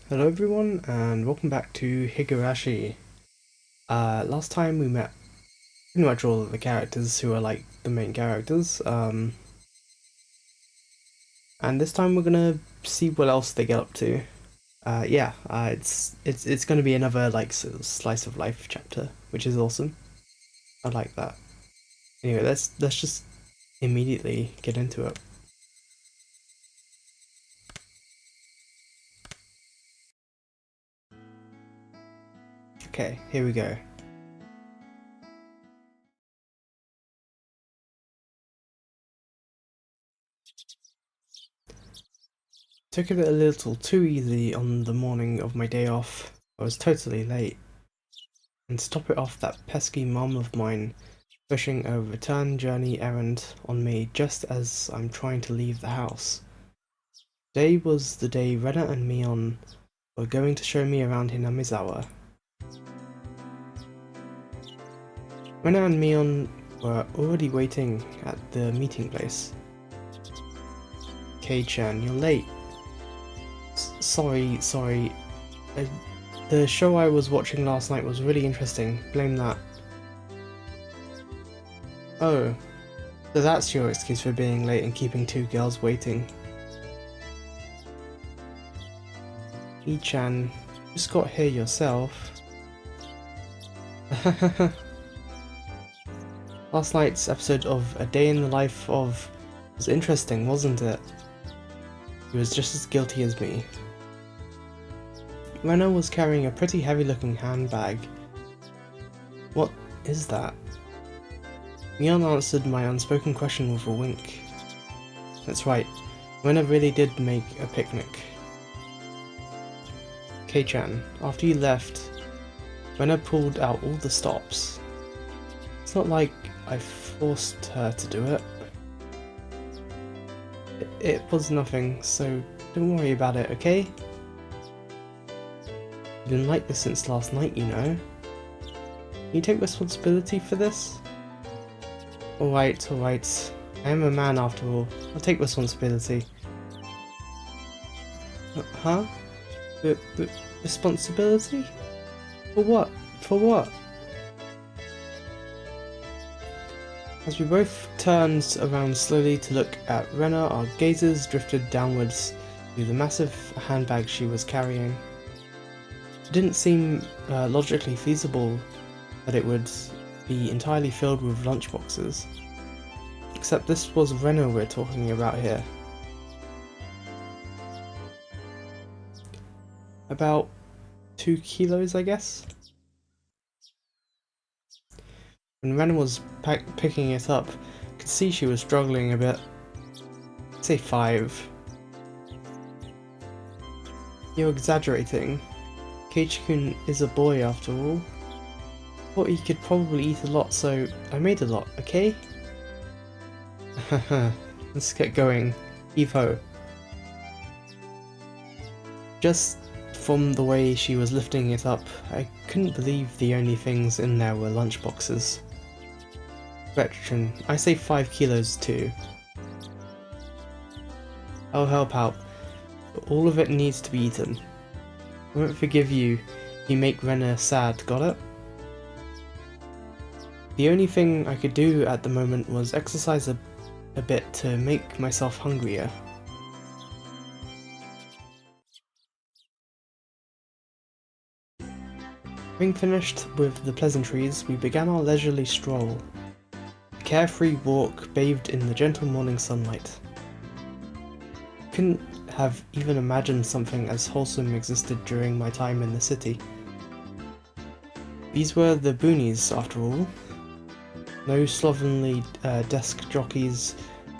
Hello everyone and welcome back to Higurashi. Last time we met pretty much all of the characters who are like the main characters, and this time we're gonna see what else they get up to. It's gonna be another like sort of slice of life chapter, which is awesome. I like that. Anyway, let's just immediately get into it. Okay, here we go. Took it a little too easy on the morning of my day off. I was totally late. And to top it off, that pesky mum of mine pushing a return journey errand on me just as I'm trying to leave the house. Today was the day Rena and Mion were going to show me around Hinamizawa. Rena and Mion were already waiting at the meeting place. Kei-chan, you're late. Sorry. The show I was watching last night was really interesting. Blame that. Oh, so that's your excuse for being late and keeping two girls waiting. Ii-chan, you just got here yourself. Last night's episode of A Day in the Life of was interesting, wasn't it? He was just as guilty as me. Rena was carrying a pretty heavy-looking handbag. What is that? Mion answered my unspoken question with a wink. That's right, Rena really did make a picnic. Kei-chan, after you left, Rena pulled out all the stops. It's not like I forced her to do it. It was nothing, so don't worry about it, okay? I've been like this since last night, you know. Can you take responsibility for this? Alright. I am a man after all. I'll take responsibility. Huh? Responsibility? For what? For what? As we both turned around slowly to look at Rena, our gazes drifted downwards to the massive handbag she was carrying. It didn't seem logically feasible that it would be entirely filled with lunchboxes. Except this was Rena we're talking about here. About 2 kilos, I guess? When Rena was picking it up, I could see she was struggling a bit. I'd say 5. You're exaggerating. Keiichi-kun is a boy after all. I thought he could probably eat a lot, so I made a lot, okay? Haha, let's get going. Heave-ho. Just from the way she was lifting it up, I couldn't believe the only things in there were lunchboxes. Gretchen, I say 5 kilos too. I'll help out, but all of it needs to be eaten. I won't forgive you if you make Rena sad, got it? The only thing I could do at the moment was exercise a bit to make myself hungrier. Having finished with the pleasantries, we began our leisurely stroll. A carefree walk bathed in the gentle morning sunlight. I couldn't have even imagined something as wholesome existed during my time in the city. These were the boonies, after all. No slovenly desk jockeys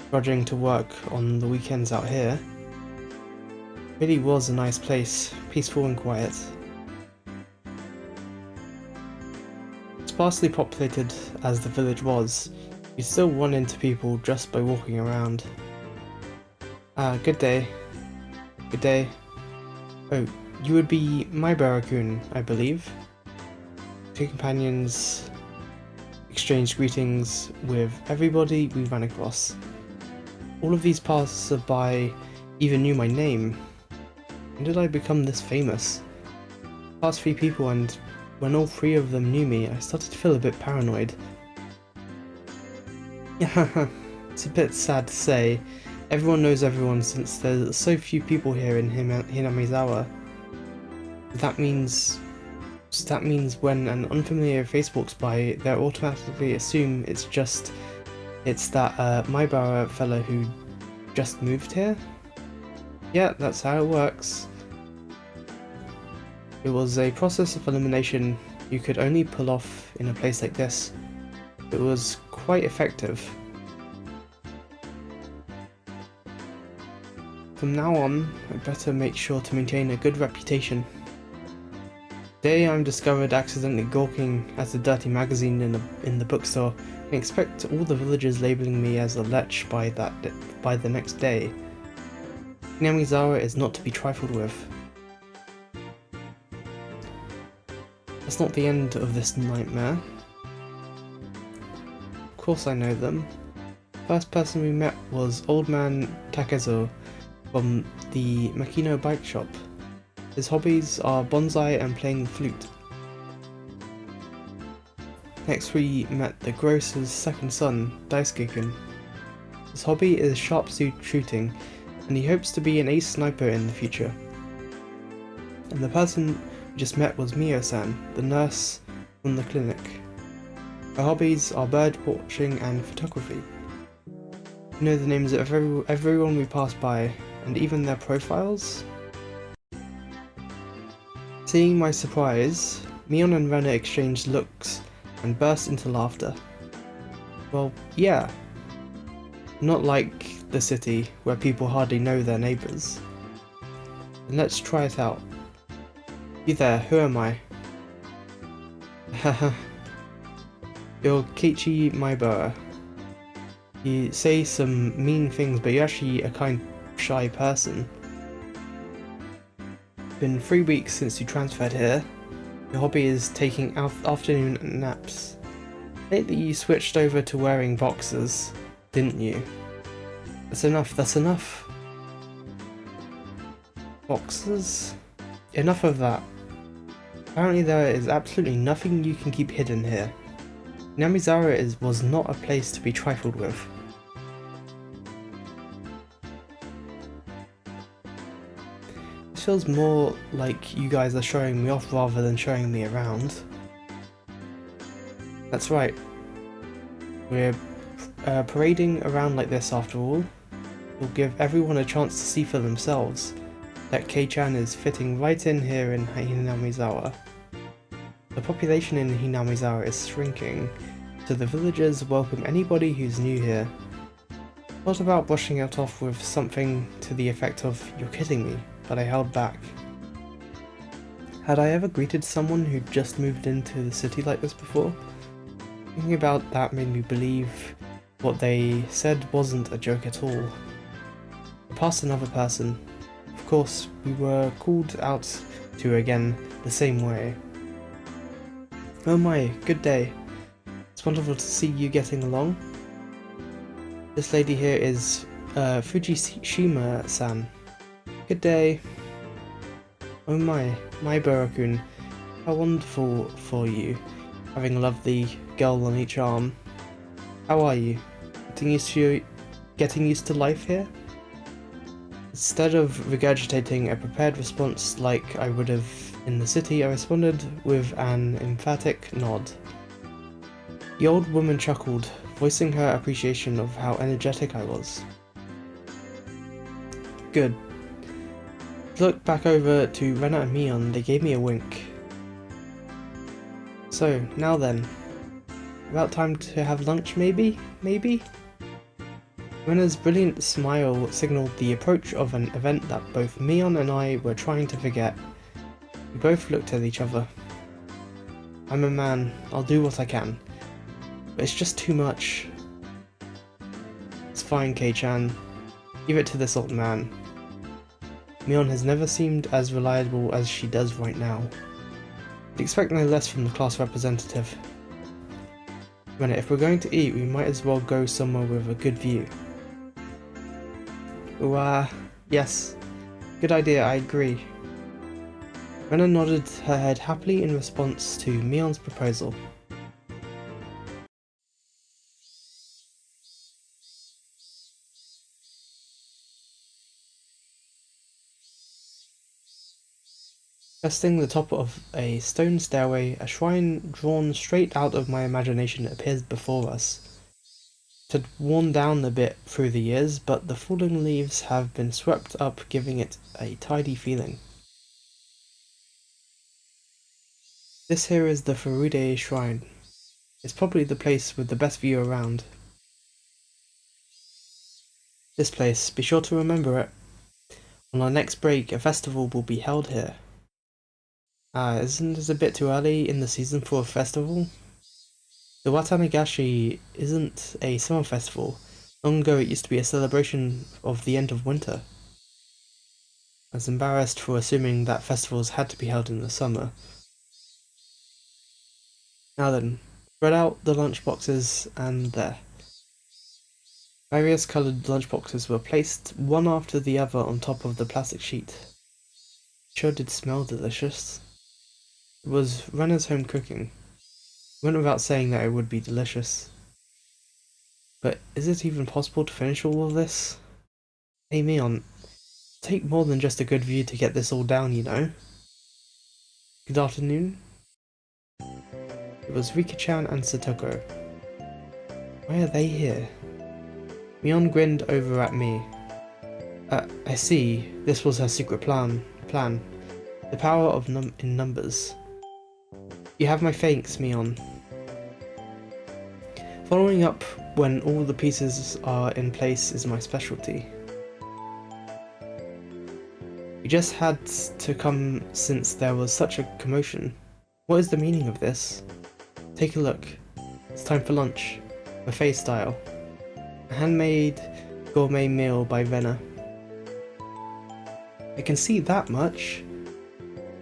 trudging to work on the weekends out here. It really was a nice place, peaceful and quiet. Sparsely populated as the village was, you still run into people just by walking around. Good day. Good day. Oh, you would be Maibara-kun, I believe. Two companions exchanged greetings with everybody we ran across. All of these passers-by even knew my name. When did I become this famous? Past 3 people, and when all 3 of them knew me, I started to feel a bit paranoid. Yeah, it's a bit sad to say. Everyone knows everyone since there's so few people here in Hinamizawa. That means when an unfamiliar face walks by, they automatically assume it's that Maibara fellow who just moved here? Yeah, that's how it works. It was a process of elimination you could only pull off in a place like this. It was quite effective. From now on, I better make sure to maintain a good reputation. Today I'm discovered accidentally gawking at a dirty magazine in the bookstore, and expect all the villagers labeling me as a lech by the next day. Hinamizawa is not to be trifled with. That's not the end of this nightmare. Of course I know them. First person we met was Old Man Takezo from the Makino bike shop. His hobbies are bonsai and playing the flute. Next we met the grocer's second son, Daisuke-kun. His hobby is sharp shooting, and he hopes to be an ace sniper in the future. And the person we just met was Mio-san, the nurse from the clinic. Her hobbies are bird watching and photography. We know the names of everyone we pass by, and even their profiles. Seeing my surprise, Mion and Rena exchanged looks and burst into laughter. Well, yeah. Not like the city, where people hardly know their neighbours. And let's try it out. You there, who am I? Haha. You're Keiichi Maibara. You say some mean things, but you're actually a kind, shy person. Been 3 weeks since you transferred here. Your hobby is taking afternoon naps. Lately you switched over to wearing boxers, didn't you? That's enough. Boxers? Enough of that. Apparently there is absolutely nothing you can keep hidden here. Hinamizawa was not a place to be trifled with. This feels more like you guys are showing me off rather than showing me around. That's right. We're parading around like this after all. We'll give everyone a chance to see for themselves that Kei-chan is fitting right in here in Hinamizawa. The population in Hinamizawa is shrinking, so the villagers welcome anybody who's new here. Thought about brushing it off with something to the effect of, "You're kidding me," but I held back. Had I ever greeted someone who'd just moved into the city like this before? Thinking about that made me believe what they said wasn't a joke at all. I passed another person. Of course, we were called out to again the same way. Oh my, good day. It's wonderful to see you getting along. This lady here is Fujishima-san. Good day. Oh my, Maibara-kun. How wonderful for you, having a lovely girl on each arm. How are you? Getting used to life here? Instead of regurgitating a prepared response like I would have in the city, I responded with an emphatic nod. The old woman chuckled, voicing her appreciation of how energetic I was. Good. Looked back over to Rena and Mion, they gave me a wink. So, now then. About time to have lunch maybe? Rena's brilliant smile signalled the approach of an event that both Mion and I were trying to forget. We both looked at each other. I'm a man, I'll do what I can. But it's just too much. It's fine, Kei-chan. Give it to this old man. Mion has never seemed as reliable as she does right now. I'd expect no less from the class representative. Rena, if we're going to eat, we might as well go somewhere with a good view. Yes. Good idea, I agree. Rena nodded her head happily in response to Mion's proposal. Resting the top of a stone stairway, a shrine drawn straight out of my imagination appears before us. It had worn down a bit through the years, but the fallen leaves have been swept up, giving it a tidy feeling. This here is the Furude Shrine. It's probably the place with the best view around. This place, be sure to remember it. On our next break, a festival will be held here. Isn't it a bit too early in the season for a festival? The Watanagashi isn't a summer festival. Long ago it used to be a celebration of the end of winter. I was embarrassed for assuming that festivals had to be held in the summer. Now then, spread out the lunchboxes, and there. Various coloured lunchboxes were placed one after the other on top of the plastic sheet. It sure did smell delicious. It was Rena's home cooking. It went without saying that it would be delicious. But is it even possible to finish all of this? Hey Mion, take more than just a good view to get this all down, you know. Good afternoon. It was Rika-chan and Satoko. Why are they here? Mion grinned over at me. I see. This was her secret plan. The power of in numbers. You have my thanks, Mion. Following up when all the pieces are in place is my specialty. You just had to come since there was such a commotion. What is the meaning of this? Take a look. It's time for lunch. Buffet style. A handmade gourmet meal by Rena. I can see that much.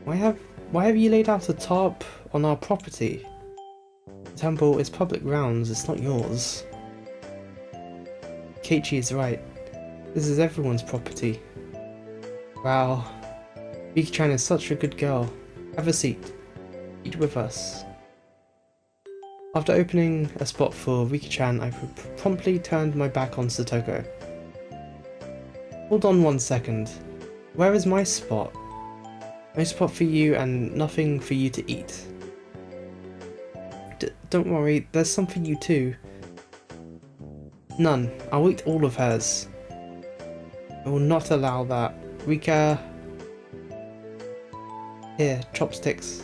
Why have you laid out a tarp on our property? The temple is public grounds, it's not yours. Keiichi is right. This is everyone's property. Wow. Rika-chan is such a good girl. Have a seat. Eat with us. After opening a spot for Rika-chan, I promptly turned my back on Satoko. Hold on 1 second. Where is my spot? No spot for you and nothing for you to eat. Don't worry, there's some for you too. None. I'll eat all of hers. I will not allow that. Rika... Here, chopsticks.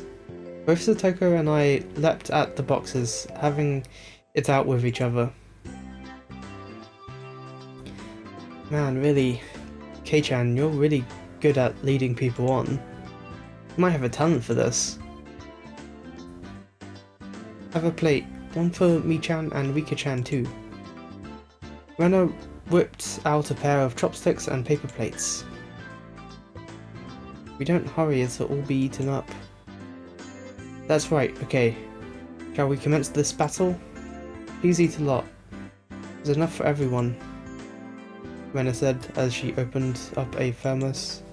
Both Satoko and I leapt at the boxes, having it out with each other. Man, really, Kei-chan, you're really good at leading people on. You might have a talent for this. Have a plate, one for Mi-chan and Rika-chan too. Rena whipped out a pair of chopsticks and paper plates. If we don't hurry, it'll all be eaten up. That's right, okay. Shall we commence this battle? Please eat a lot. There's enough for everyone, Rena said as she opened up a thermos.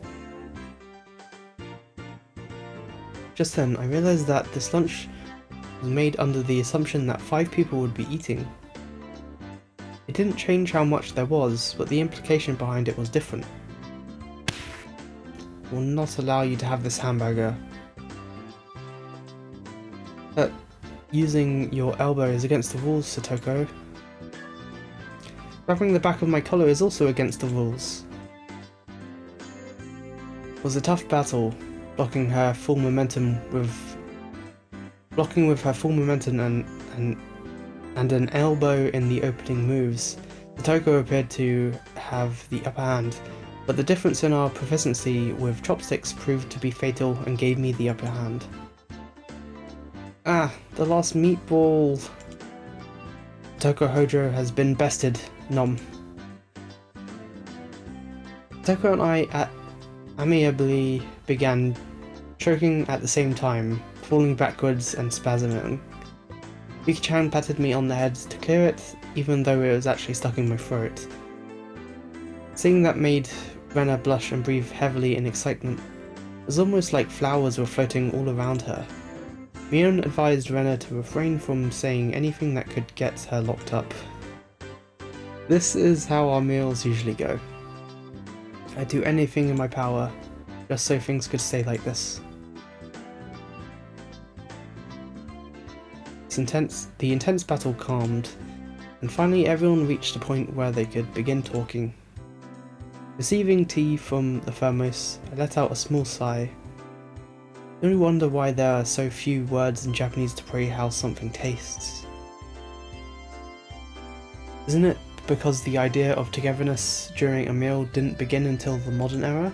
Just then, I realized that this lunch was made under the assumption that 5 people would be eating. It didn't change how much there was, but the implication behind it was different. I will not allow you to have this hamburger. Using your elbow is against the rules, Satoko. Grabbing the back of my collar is also against the rules. It was a tough battle, blocking with her full momentum and an elbow in the opening moves. Satoko appeared to have the upper hand, but the difference in our proficiency with chopsticks proved to be fatal and gave me the upper hand. Ah, the last meatball. Satoko Hojo has been bested, nom. Satoko and I amiably began choking at the same time, falling backwards and spasming. Rika-chan patted me on the head to clear it, even though it was actually stuck in my throat. Seeing that made Rena blushed and breathed heavily in excitement. It was almost like flowers were floating all around her. Mion advised Rena to refrain from saying anything that could get her locked up. This is how our meals usually go. I'd do anything in my power, just so things could stay like this. The intense battle calmed, and finally everyone reached a point where they could begin talking. Receiving tea from the thermos, I let out a small sigh. I only wonder why there are so few words in Japanese to pray how something tastes. Isn't it because the idea of togetherness during a meal didn't begin until the modern era?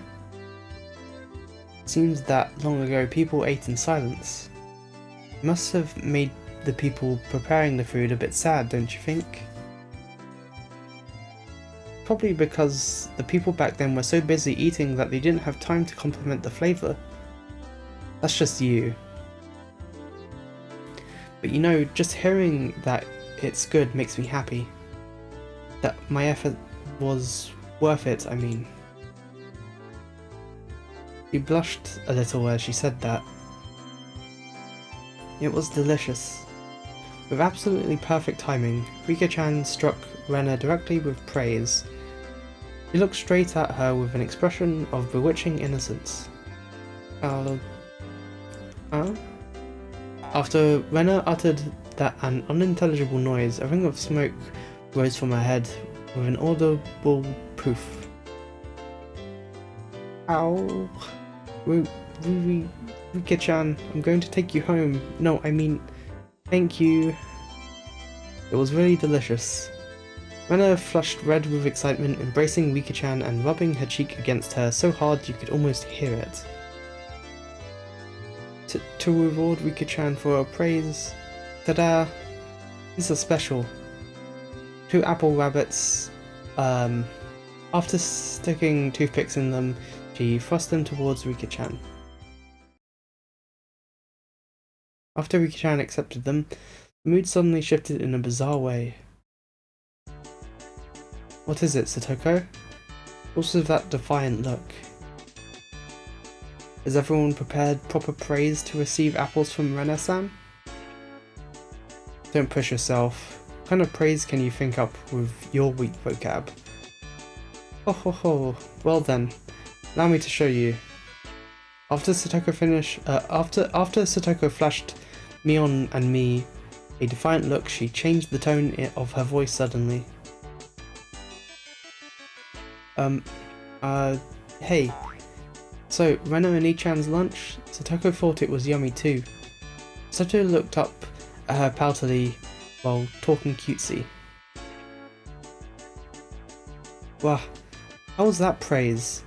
It seems that long ago people ate in silence. It must have made the people preparing the food a bit sad, don't you think? Probably because the people back then were so busy eating that they didn't have time to complement the flavour. That's just you. But you know, just hearing that it's good makes me happy. That my effort was worth it, I mean. She blushed a little as she said that. It was delicious. With absolutely perfect timing, Rika-chan struck Rena directly with praise. He looked straight at her with an expression of bewitching innocence. After Rena uttered an unintelligible noise, a ring of smoke rose from her head with an audible poof. Ow. Rika-chan, I'm going to take you home. No, I mean, thank you. It was really delicious. Rena flushed red with excitement, embracing Rika-chan and rubbing her cheek against her so hard you could almost hear it. To reward Rika-chan for her praise, ta-da! These are special. 2 apple rabbits. After sticking toothpicks in them, she thrust them towards Rika-chan. After Rika-chan accepted them, the mood suddenly shifted in a bizarre way. What is it, Satoko? What's with that defiant look? Is everyone prepared proper praise to receive apples from Rena-san? Don't push yourself. What kind of praise can you think up with your weak vocab? Ho ho ho. Well then, allow me to show you. After Satoko flashed Mion and me a defiant look, she changed the tone of her voice suddenly. Hey. So, Rena and Ichan's lunch? Satoko thought it was yummy too. Sato looked up at her poutily while talking cutesy. Wow, how was that praise?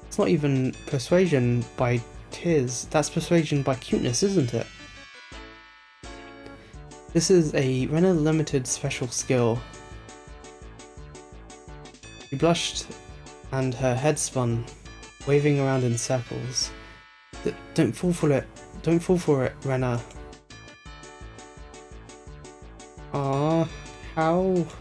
It's not even persuasion by tears, that's persuasion by cuteness, isn't it? This is a Rena Limited special skill. She blushed and her head spun, waving around in circles. Don't fall for it. Don't fall for it, Rena. Ah, how? Of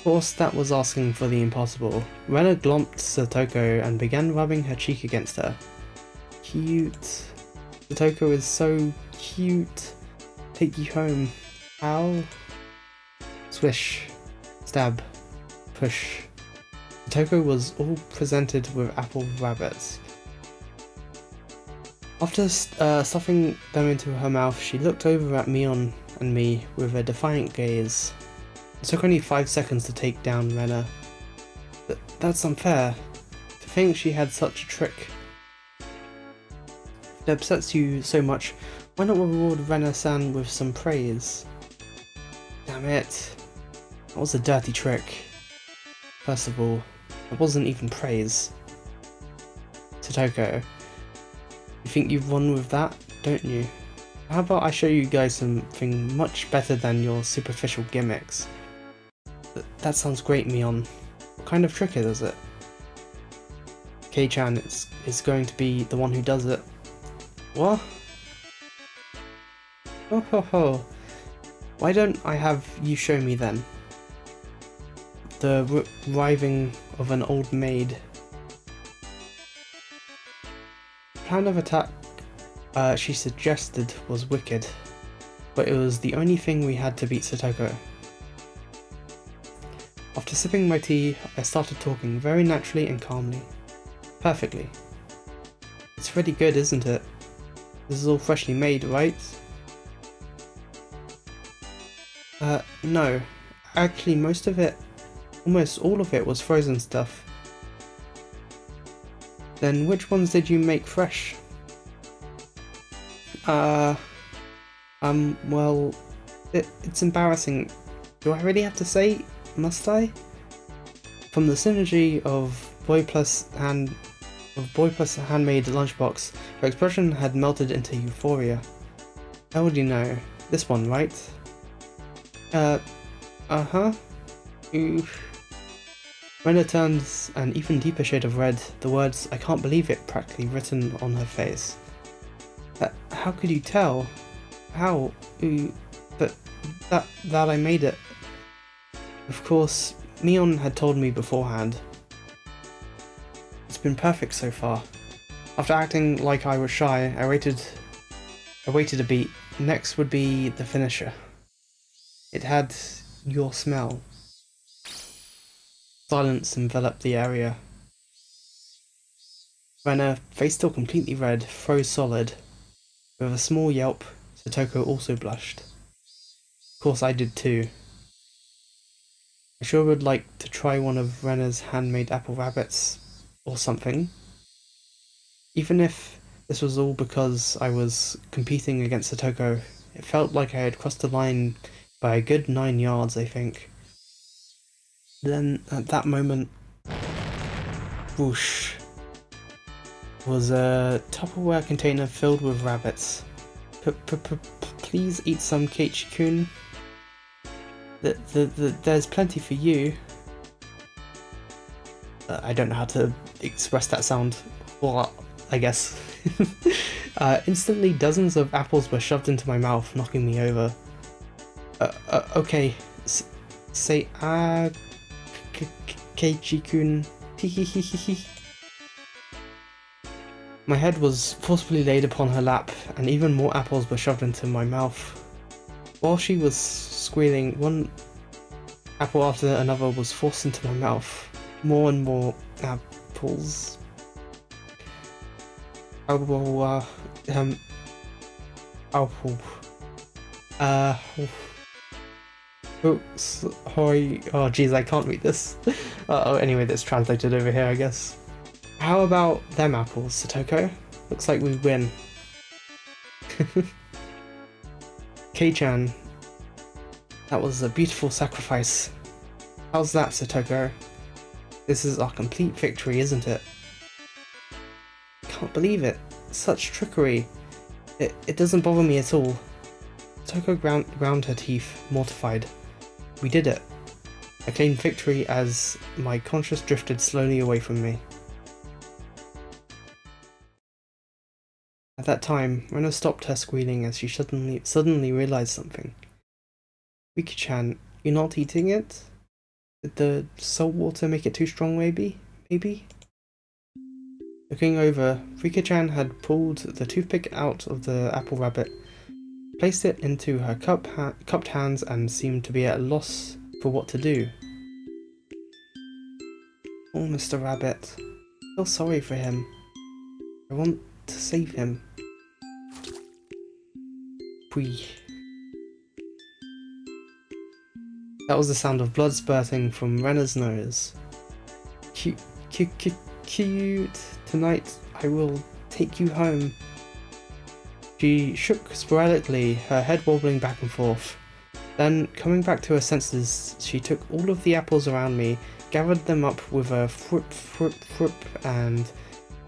course, that was asking for the impossible. Rena glomped Satoko and began rubbing her cheek against her. Cute. Satoko is so cute. Take you home. Ow. Swish. Stab. Push. Satoko was all presented with apple rabbits. After stuffing them into her mouth, she looked over at Mion and me with a defiant gaze. It took only 5 seconds to take down Rena. That's unfair. To think she had such a trick. If it upsets you so much, why not reward Rena-san with some praise? Damn it. That was a dirty trick. First of all, it wasn't even praise. Satoko, you think you've won with that, don't you? How about I show you guys something much better than your superficial gimmicks? That sounds great, Mion. What kind of trick is it? Kei-chan is going to be the one who does it. What? Oh ho ho. Why don't I have you show me then? the arriving of an old maid. The plan of attack she suggested was wicked, but it was the only thing we had to beat Satoko. After sipping my tea, I started talking very naturally and calmly. Perfectly. It's really good, isn't it? This is all freshly made, right? No. Actually, most of it, almost all of it was frozen stuff. Then which ones did you make fresh? Well, it's embarrassing. Do I really have to say? Must I? From the synergy of boy plus handmade lunchbox, her expression had melted into euphoria. How would you know? This one, right? Uh-huh. Oof. Rena turns an even deeper shade of red, the words "I can't believe it" practically written on her face. How could you tell? How? That I made it. Of course, Mion had told me beforehand. It's been perfect so far. After acting like I was shy, I waited a beat. Next would be the finisher. It had your smell. Silence enveloped the area. Rena, face still completely red, froze solid. With a small yelp, Satoko also blushed. Of course I did too. I sure would like to try one of Rena's handmade apple rabbits, or something. Even if this was all because I was competing against Satoko, it felt like I had crossed the line by a good 9 yards, I think. Then, at that moment, whoosh, was a Tupperware container filled with rabbits. Please eat some, Keiichi-kun. There's plenty for you. I don't know how to express that sound. Well, I guess. Instantly, dozens of apples were shoved into my mouth, knocking me over. Okay. Say Keiichi-kun. My head was forcefully laid upon her lap, and even more apples were shoved into my mouth. While she was squealing, one apple after another was forced into my mouth. More and more apples. Apple. Sorry. Oh jeez, I can't read this. Anyway, that's translated over here, I guess. How about them apples, Satoko? Looks like we win. Kei-chan, that was a beautiful sacrifice. How's that, Satoko? This is our complete victory, isn't it? Can't believe it. Such trickery. It doesn't bother me at all. Satoko ground her teeth, mortified. We did it. I claimed victory as my conscience drifted slowly away from me. At that time, Rena stopped her squealing as she suddenly realized something. Rika-chan, you're not eating it? Did the salt water make it too strong, maybe? Looking over, Rika-chan had pulled the toothpick out of the apple rabbit, placed it into her cupped hands, and seemed to be at a loss for what to do. Oh, Mr. Rabbit. I feel sorry for him. I want to save him. Pwee. That was the sound of blood spurting from Rena's nose. Cute. Tonight I will take you home. She shook sporadically, her head wobbling back and forth. Then, coming back to her senses, she took all of the apples around me, gathered them up with a fruip, and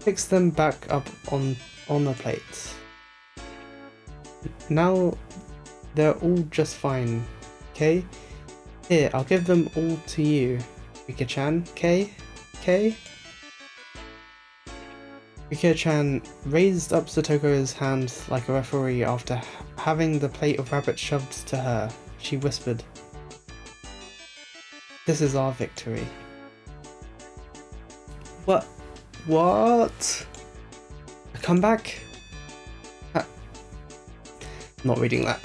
fixed them back up on a plate. Now they're all just fine, okay? Here, I'll give them all to you, Rika-chan, okay? Rika-chan raised up Satoko's hand like a referee after having the plate of rabbit shoved to her. She whispered, This is our victory. What? What? A comeback? Not reading that.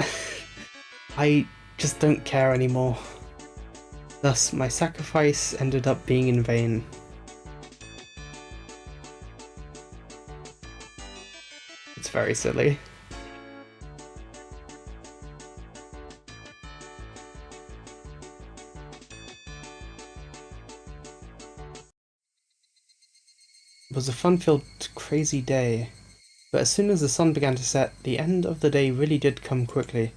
I just don't care anymore. Thus, my sacrifice ended up being in vain. It's very silly. It was a fun-filled, crazy day, but as soon as the sun began to set, the end of the day really did come quickly.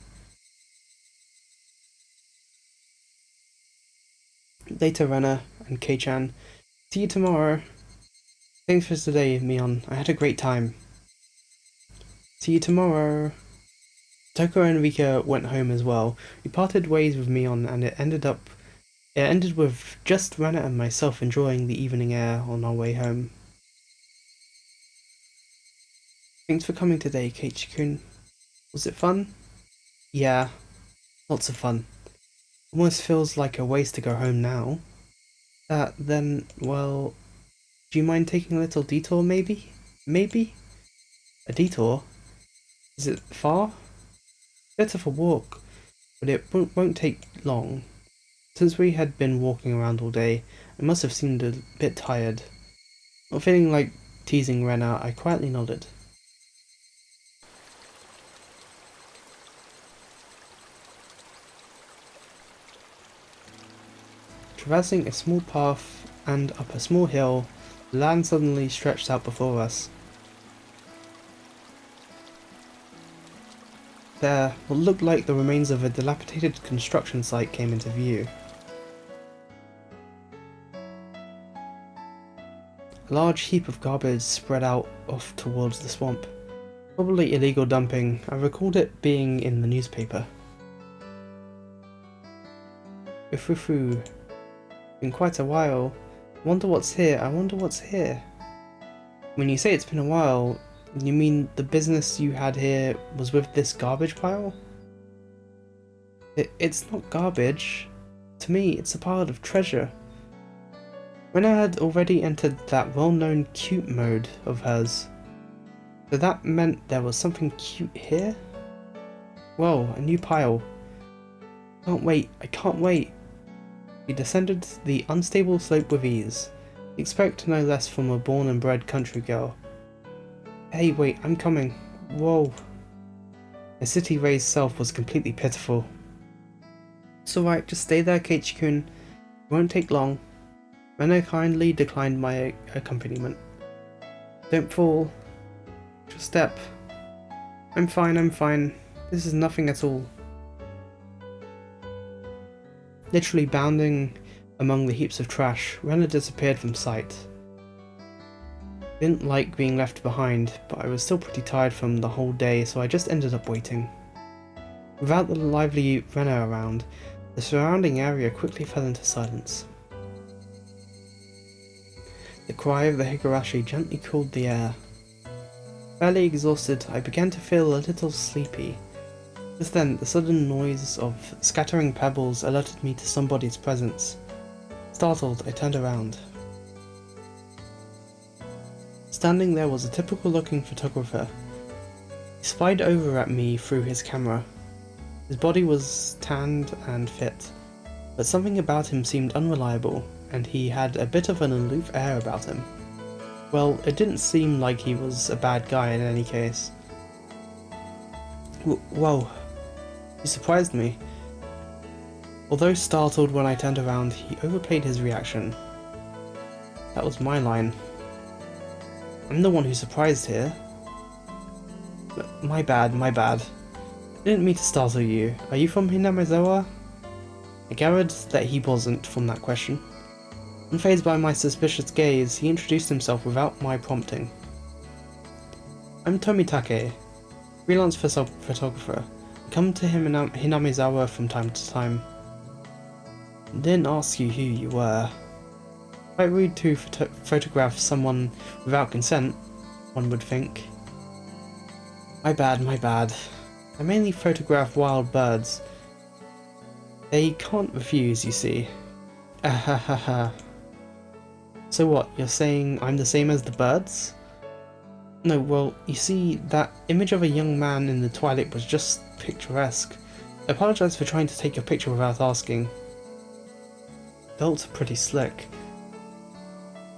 Later, Rena and Kei-chan. See you tomorrow. Thanks for today, Mion. I had a great time. See you tomorrow. Toko and Rika went home as well. We parted ways with Mion, and it ended with just Rena and myself enjoying the evening air on our way home. Thanks for coming today, Keiichi-kun. Was it fun? Yeah, lots of fun. Almost feels like a waste to go home now. Then, well, do you mind taking a little detour maybe? Maybe? A detour? Is it far? Bit of a walk, but it won't take long. Since we had been walking around all day, I must have seemed a bit tired. Not feeling like teasing Rena, I quietly nodded. Traversing a small path and up a small hill, the land suddenly stretched out before us. There, what looked like the remains of a dilapidated construction site came into view. A large heap of garbage spread out off towards the swamp. Probably illegal dumping. I recalled it being in the newspaper. Readthrough. Been quite a while. I wonder what's here. When you say it's been a while, you mean the business you had here was with this garbage pile? It's not garbage. To me, it's a pile of treasure. When I had already entered that well-known cute mode of hers, so that meant there was something cute here? Whoa, a new pile. I can't wait. We descended the unstable slope with ease. Expect no less from a born and bred country girl. Hey, wait, I'm coming. Whoa. The city-raised self was completely pitiful. It's alright, just stay there, Keiichi-kun. It won't take long. Rena kindly declined my accompaniment. Don't fall. Just step. I'm fine. This is nothing at all. Literally bounding among the heaps of trash, Rena disappeared from sight. Didn't like being left behind, but I was still pretty tired from the whole day, so I just ended up waiting. Without the lively Rena around, the surrounding area quickly fell into silence. The cry of the Higurashi gently cooled the air. Fairly exhausted, I began to feel a little sleepy. Just then, the sudden noise of scattering pebbles alerted me to somebody's presence. Startled, I turned around. Standing there was a typical-looking photographer. He spied over at me through his camera. His body was tanned and fit, but something about him seemed unreliable, and he had a bit of an aloof air about him. Well, it didn't seem like he was a bad guy in any case. Whoa. He surprised me. Although startled when I turned around, he overplayed his reaction. That was my line. I'm the one who surprised here. My bad. Didn't mean to startle you. Are you from Hinamizawa? I gathered that he wasn't from that question. Unfazed by my suspicious gaze, he introduced himself without my prompting. I'm Tomitake, freelance photographer. I come to Hinamizawa from time to time. Didn't ask you who you were. Quite rude to photograph someone without consent, one would think. My bad. I mainly photograph wild birds. They can't refuse, you see. Ahahaha. So what, you're saying I'm the same as the birds? No, well, you see, that image of a young man in the twilight was just picturesque. I apologise for trying to take your picture without asking. Felt pretty slick.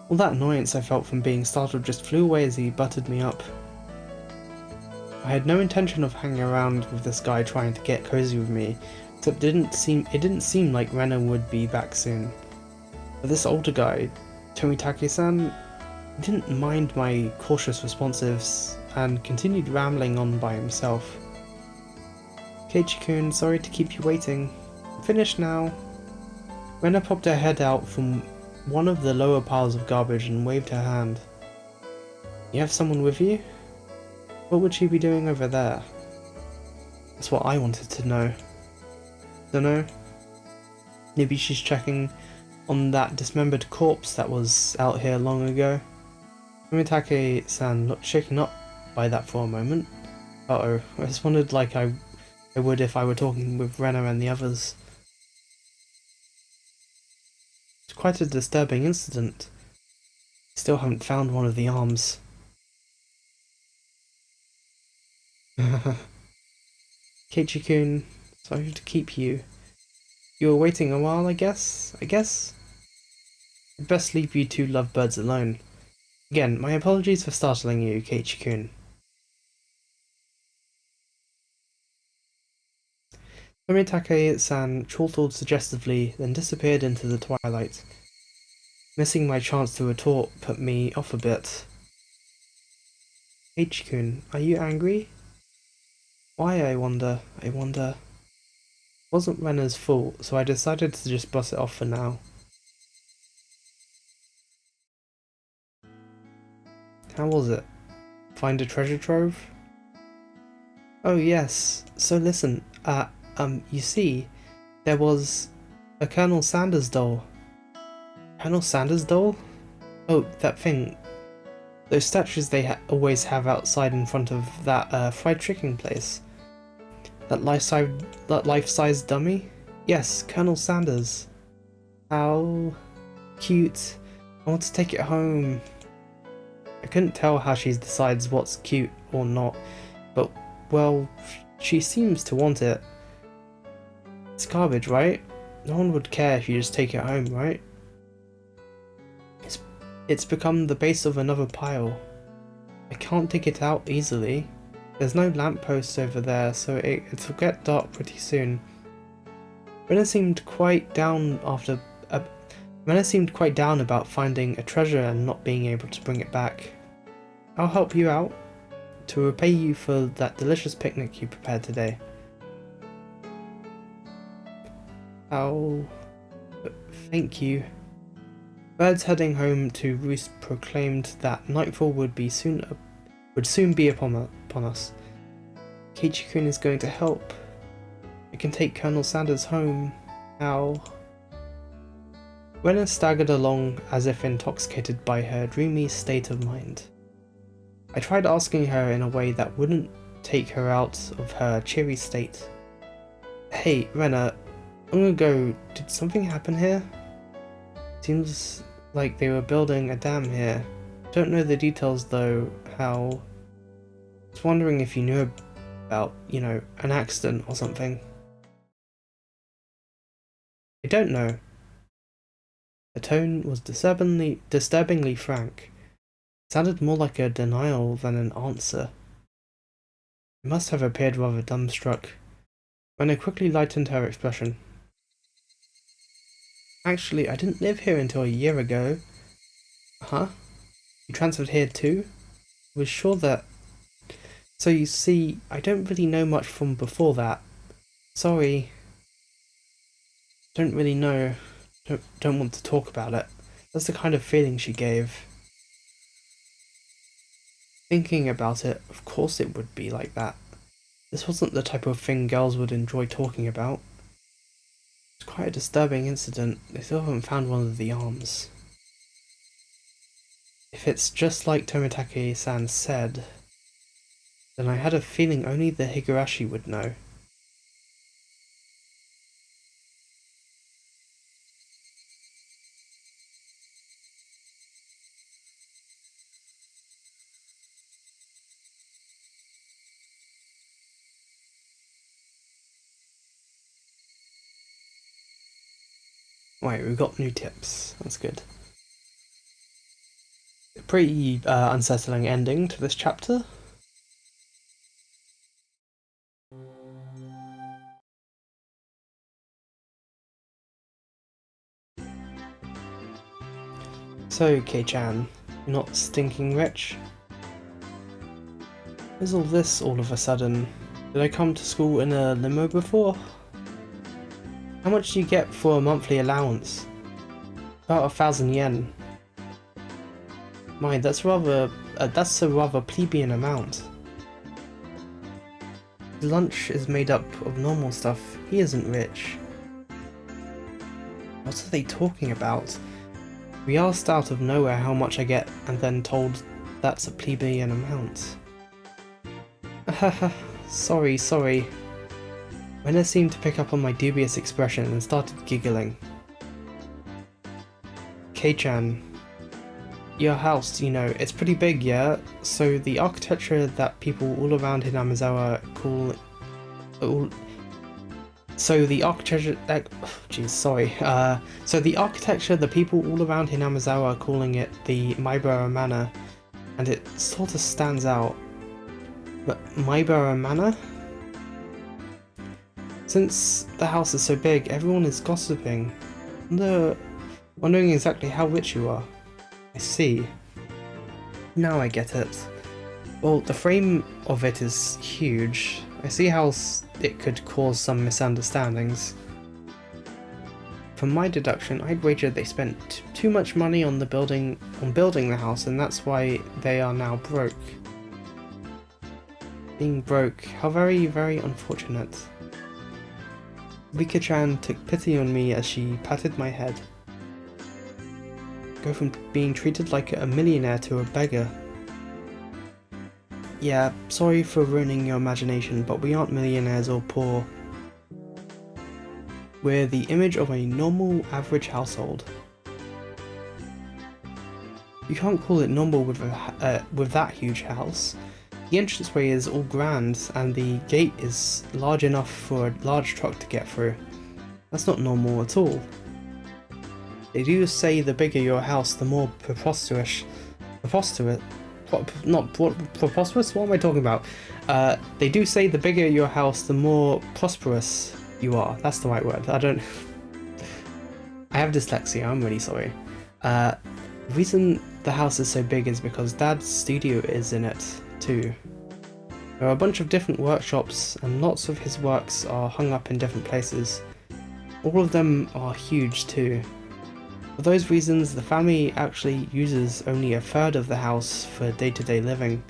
All that annoyance I felt from being startled just flew away as he buttered me up. I had no intention of hanging around with this guy trying to get cozy with me, except it didn't seem like Rena would be back soon. But this older guy, Tomitake-san, didn't mind my cautious responsives and continued rambling on by himself. Keiichi-kun, sorry to keep you waiting. I'm finished now. Rena popped her head out from one of the lower piles of garbage and waved her hand. You have someone with you? What would she be doing over there? That's what I wanted to know. Dunno. Maybe she's checking on that dismembered corpse that was out here long ago. Tomitake-san looked shaken up by that for a moment. Uh-oh, I responded like I would if I were talking with Rena and the others. It's quite a disturbing incident. Still haven't found one of the arms. Keiichi-kun, sorry to keep you. You were waiting a while, I guess? I'd best leave you two lovebirds alone. Again, my apologies for startling you, Keiichi-kun. Tomitake-san chortled suggestively, then disappeared into the twilight. Missing my chance to retort put me off a bit. Keiichi-kun, are you angry? Why, I wonder. It wasn't Rena's fault, so I decided to just brush it off for now. How was it? Find a treasure trove? Oh yes, so listen, you see, there was a Colonel Sanders doll. Colonel Sanders doll? Oh, that thing. Those statues they always have outside in front of that fried chicken place. That life-size dummy? Yes, Colonel Sanders. How cute. I want to take it home. I couldn't tell how she decides what's cute or not, but, well, she seems to want it. It's garbage, right? No one would care if you just take it home, right? It's become the base of another pile. I can't dig it out easily. There's no lampposts over there, so it'll get dark pretty soon. Rena seemed quite down about finding a treasure and not being able to bring it back. I'll help you out, to repay you for that delicious picnic you prepared today. Thank you. Birds heading home to roost proclaimed that nightfall would soon be upon us. Keiichi-kun is going to help. I can take Colonel Sanders home. How? Rena staggered along as if intoxicated by her dreamy state of mind. I tried asking her in a way that wouldn't take her out of her cheery state. Hey, Rena, long ago, did something happen here? Seems like they were building a dam here. Don't know the details though, how... I was wondering if you knew about, an accident or something. I don't know. The tone was disturbingly frank. It sounded more like a denial than an answer. I must have appeared rather dumbstruck, when I quickly lightened her expression. Actually, I didn't live here until a year ago. Huh? You transferred here too? I was sure that... So you see, I don't really know much from before that. Sorry. Don't really know. Don't want to talk about it. That's the kind of feeling she gave. Thinking about it, of course it would be like that. This wasn't the type of thing girls would enjoy talking about. It's quite a disturbing incident. They still haven't found one of the arms. If it's just like Tomitake-san said, then I had a feeling only the Higurashi would know. Right, we've got new tips. That's good. Pretty unsettling ending to this chapter. So, Kei-chan, you're not stinking rich? Where's all this all of a sudden? Did I come to school in a limo before? How much do you get for a monthly allowance? About 1,000 yen. My, that's a rather plebeian amount. His lunch is made up of normal stuff. He isn't rich. What are they talking about? We asked out of nowhere how much I get and then told that's a plebeian amount. Sorry. Renna seemed to pick up on my dubious expression and started giggling. Kei-chan, your house, you know, it's pretty big, yeah? So the architecture that people all around Hinamizawa call... So the architecture the people all around Hinamizawa are calling it the Maibara Manor, and it sort of stands out. But Maibara Manor? Since the house is so big, everyone is gossiping. Wondering exactly how rich you are. I see. Now I get it. Well, the frame of it is huge. I see how it could cause some misunderstandings. From my deduction, I'd wager they spent too much money on building the house, and that's why they are now broke. Being broke, how very, very unfortunate. Rika-chan took pity on me as she patted my head. Go from being treated like a millionaire to a beggar. Yeah, sorry for ruining your imagination, but we aren't millionaires or poor. We're the image of a normal, average household. You can't call it normal with that huge house. The entranceway is all grand, and the gate is large enough for a large truck to get through. That's not normal at all. They do say the bigger your house, the more preposterous, not preposterous? What am I talking about? They do say the bigger your house, the more prosperous you are. That's the right word. I have dyslexia, I'm really sorry. The reason the house is so big is because Dad's studio is in it, too. There are a bunch of different workshops, and lots of his works are hung up in different places. All of them are huge, too. For those reasons, the family actually uses only a third of the house for day-to-day living.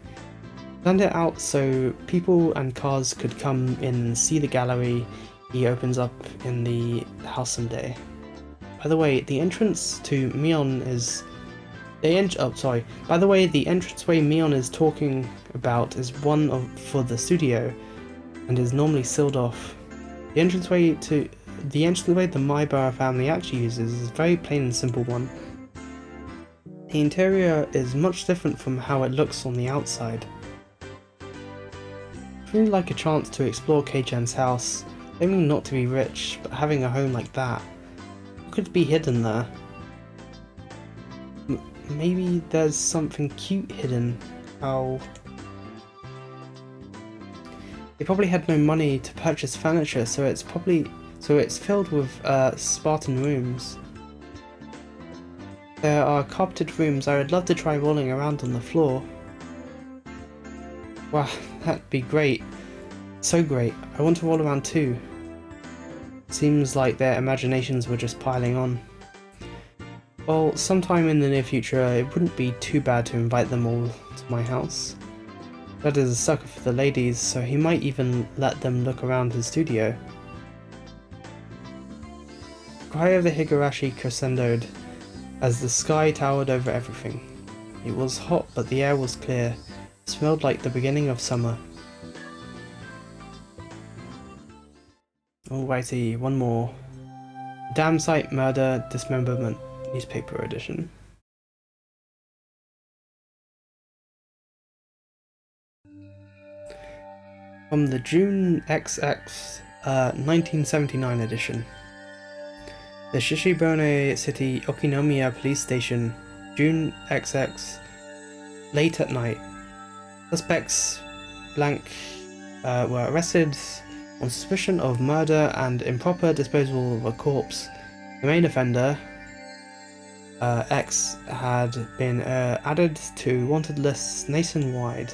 Planned it out so people and cars could come in and see the gallery he opens up in the house someday. By the way, the entrance to Mion is... the entranceway Mion is talking about is one for the studio, and is normally sealed off. The entranceway the Maibara family actually uses is a very plain and simple one. The interior is much different from how it looks on the outside. I'd really like a chance to explore Kei-chan's house, claiming not to be rich, but having a home like that. What could be hidden there? Maybe there's something cute hidden. How... They probably had no money to purchase furniture, so it's filled with Spartan rooms. There are carpeted rooms. I would love to try rolling around on the floor. Wow, that'd be great. So great. I want to roll around too. Seems like their imaginations were just piling on. Well, sometime in the near future, it wouldn't be too bad to invite them all to my house. Dad is a sucker for the ladies, so he might even let them look around his studio. The cry of the Higurashi crescendoed as the sky towered over everything. It was hot, but the air was clear. It smelled like the beginning of summer. Alrighty, one more. Dam site murder dismemberment newspaper edition. From the June XX 1979 edition. The Shishibone City Okinomiya Police Station, June XX, late at night. Suspects blank were arrested on suspicion of murder and improper disposal of a corpse. The main offender, X, had been added to wanted lists nationwide.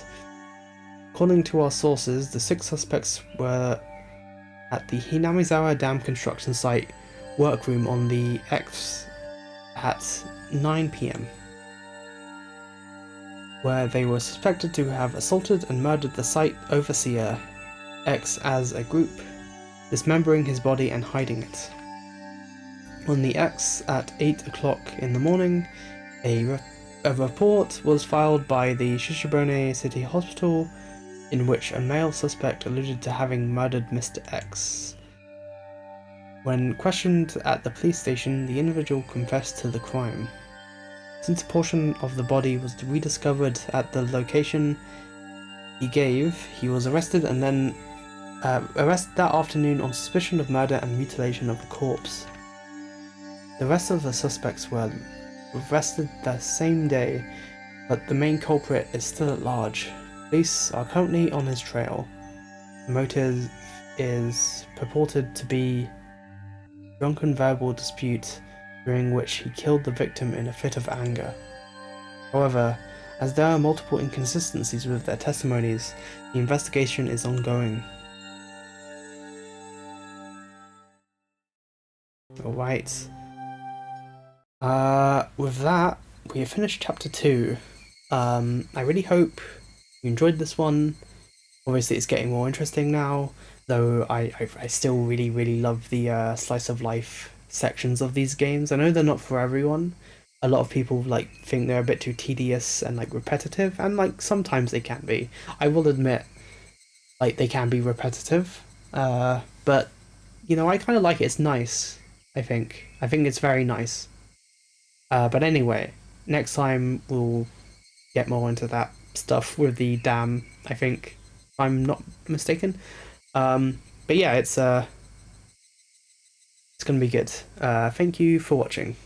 According to our sources, the 6 suspects were at the Hinamizawa Dam construction site workroom on the X at 9 PM, where they were suspected to have assaulted and murdered the site overseer, X, as a group, dismembering his body and hiding it. On the X at 8 o'clock in the morning, a report was filed by the Shishibone City Hospital in which a male suspect alluded to having murdered Mr. X. When questioned at the police station, the individual confessed to the crime. Since a portion of the body was rediscovered at the location he gave, he was arrested and then arrested that afternoon on suspicion of murder and mutilation of the corpse. The rest of the suspects were arrested the same day, but the main culprit is still at large. Police are currently on his trail. The motive is purported to be drunken verbal dispute during which he killed the victim in a fit of anger. However, as there are multiple inconsistencies with their testimonies, the investigation is ongoing. Alright. With that, we have finished chapter 2. I really hope you enjoyed this one. Obviously it's getting more interesting now, though I still really love the slice of life sections of these games. I know they're not for everyone. A lot of people think they're a bit too tedious and repetitive, and sometimes they can be. I will admit they can be repetitive. But I kind of like it. It's nice, I think. I think it's very nice. But anyway, next time we'll get more into that stuff with the dam, I think, if I'm not mistaken. But yeah, it's gonna be good. Thank you for watching.